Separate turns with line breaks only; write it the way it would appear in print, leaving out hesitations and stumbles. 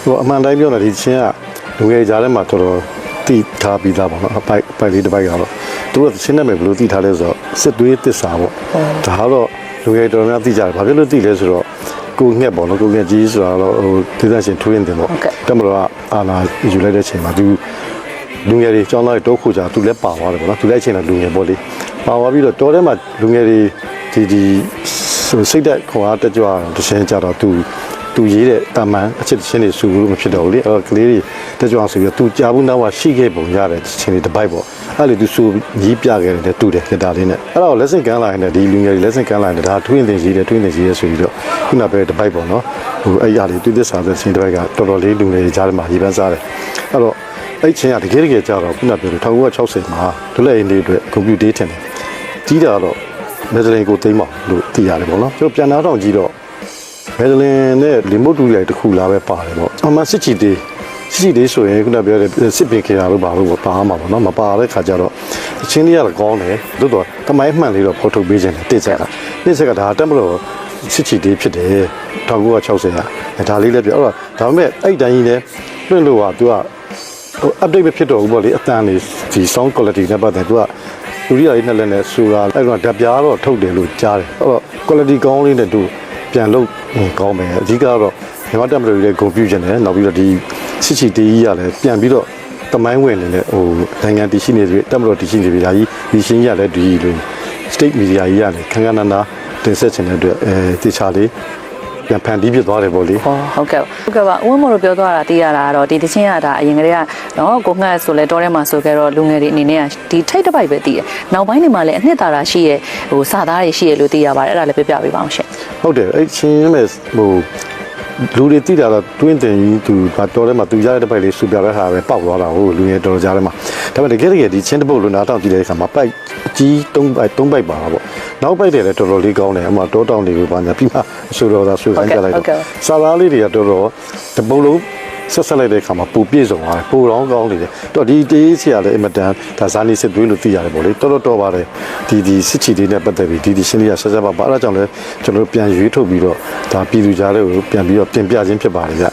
ဟိုအမှန်တိုင်းပြောတာဒီချင်းကလူငယ်ကြားထဲမှာတော်တော်တိထားပြီးသားပေါ့နော်အပိုက်လေးတစ်ပိုက်ကတော့သူတို့ချင်းနာမည်ဘယ်လိုတိထားလဲဆိုတော့စစ်သွေးသစ္စာပေါ့ဒါကတော့လူငယ်တော်များသိကြတယ်ဘာဖြစ်လို့သိလဲဆိုတော့ကိုငှက်ပေါ့နော်ကိုငှက်ကြီးဆိုတာတော့ဟိုဒေသရှင်ထွေးတင်ပေါ့တမတော်ကအာနာယူလိုက်တဲ့ချိန်မှာသူလူငယ်တွေကျောင်းသားတွေတောခုကြသူလည်းပါသွားတယ်ပေါ့နော်သူလည်းအချိန်ကလူငယ်ပေါ့လေပါသွားပြီးတော့တောထဲမှာလူငယ်တွေဒီစိတ်သက်ခွန်အားတက်ကြွတခြင်းကြတော့သူရေးတဲ့တာမန်အချက်ချင်းတွေစုလို့မဖြစ်တော့ဘူးလေအဲ့တော့ကလေးတွေတက်ကြွဆိုပြီးတော့သူကြာဘူးနောက်ကရှိခဲ့ပုံရတဲ့ချင်းတွေတစ်ပိုက်ပေါ့အဲ့လေသူစုကြီးပြခဲ့တယ်တူတယ်ခေတ္တလေးနဲ့အဲ့တော့လက်ဆင့်ကမ်းလာရင်လည်းဒီလူငယ်တွေလက်ဆင့်ကမ်းလာရင်ဒါထွင်းတင်ကြီးတယ်ထွင်းတင်ကြီးရဆိုပြီးတော့ခုနပဲတစ်ပိုက်ပေါ့နော်ဟိုအဲ့ရလေးသူသစ္စာတဲ့ချင်းတစ်ပိုက်ကတော်တော်လေးလူငယ်တွေကြားထဲမှာရေးပန်းစားတယ်အဲ့တော့အဲ့ချင်းကတကယ်ကြတော့ခုနပြောတယ်1960မှာဒုလက်အင်းတွေအတွက်ကွန်ပျူတာထင်တယ်ကြီးတာတော့မက်ဒလင်ကိုသိမ်းပါလို့သိရတယ်ပေါ့နော်ကျွန်တော်ပြန်လာတော့ကြီးတော့မက်ဒလင်နဲ့လီမို့တူလိုက်တစ်ခုလာပဲပါတယ်ပေါ့အမှစစ်ချီတေးဆိုရင်ခုနပြောတဲ့စစ်ပင်ခေရာလို့ပါလို့ပါမှာပေါ့နော်မပါတဲ့ခါကျတော့အချင်းလေးကတော့ကောင်းတယ်သို့တော့တမိုင်းမှန်လေးတော့ဖော်ထုတ်ပေးခြင်းတစ်ချက်ကဒါတက်မလို့စစ်ချီတေးဖြစ်တယ်1960ဒါလေးလည်းပြောတော့ဒါပေမဲ့အဲ့တိုင်းကြီးလည်းလွင့်လို့က तू က update ပဲဖြစ်တော့ဘူးပေါ့လေအတန်လေးဒီ sound quality နဲ့ပတ်သက် तू ကလူရီယာကြီးနဲ့လည်းနဲ့ဆိုတာအဲ့တော့ဓာတ်ပြားတော့ထုတ်တယ်လို့ကြားတယ်အဲ့တော့ quality ကောင်းလေးနဲ့ तू ပြန်လုပ်ကောင်းမယ်အဓိကတော့မြန်မာတက်မလို့လည်းဂုဏ်ပြုခြင်းနဲ့နောက်ပြီးတော့ဒီစစ်ချီတေးကြီးရလည်းပြန်ပြီးတော့တမိုင်းဝင်နေလေဟိုနိုင်ငံတည်ရှိနေပြီတက်မလို့တည်ရှိနေပြီဒါကြီးဒီရှင်းရလည်းဒီလို state media ကြီးရလည်းခန်းခန်းနာနာတင်ဆက်ခြင်းတဲ့အတွက်တေချာလေးပြန်ဖန်တီးပြသွားတယ်ပေါ့လေ
ဟုတ်ကဲ့ပါဝင်းမော်တို့ပြောသွားတာသိရတာကတော့ဒီတချင်းကဒါအရင်ကတည်းကနော်ကိုငှက်ဆိုလဲတောထဲမှာဆိုခဲ့တော့လူငယ်တွေအနေနဲ့ကဒီထိတ်တစ်ပိုက်ပဲသိတယ်နောက်ပိုင်းတွေမှာလည်းအနှစ်သာရရှိရဲ့ဟိုစာသားတွေရှိရဲ့လို့သိရပါတယ်အဲ့ဒါလည်းပြပြပေးပါအောင်ရှင်
ဟုတ်တယ်အဲ့ချင်းမဲ့ဟိုလူတွေသိတာတော့တွင်းတင်ကြီးသူတော်ထဲမှာသူရတဲ့ပိုက်လေးစူပြတဲ့ဟာပဲပေါက်သွားတာဟိုလူငယ်တော်ကြားထဲမှာဒါပေမဲ့တကယ်ဒီချင်းတပုတ်လို့နားတောင်ကြည့်တဲ့အခါမှာပိုက်အကြီး3ပိုက်ပါတာပေါ့နောက်ပိုက်တယ်လည်းတော်တော်လေးကောင်းတယ်အမှတောတောင်တွေကိုပါညာပြီးမှအဆိုတော်သာဆွေးခိုင်းကြလိုက်တော့စာသားလေးတွေကတော်တော်တပုတ်လုံးဆက်လိုက်တဲ့အခါမှာပူပြည့်စုံသွားတယ်ပူတော့ကောင်းနေတယ်တော့ဒီတေးစီရလည်းအမတန်ဒါဇာနီစစ်သွေးလို့သိရတယ်ပေါ့လေတော်ပါတယ်ဒီစစ်ချီတွေနဲ့ပတ်သက်ပြီးဒီရှင်းလေးရဆက်ဆက်ပါအဲ့ဒါကြောင့်လည်းကျွန်တော်ပြန်ရွေးထုတ်ပြီးတော့ဒါပြည်သူကြားတွေကိုပြန်ပြီးတော့ပြင်ပြခြင်းဖြစ်ပါတယ်ဗျ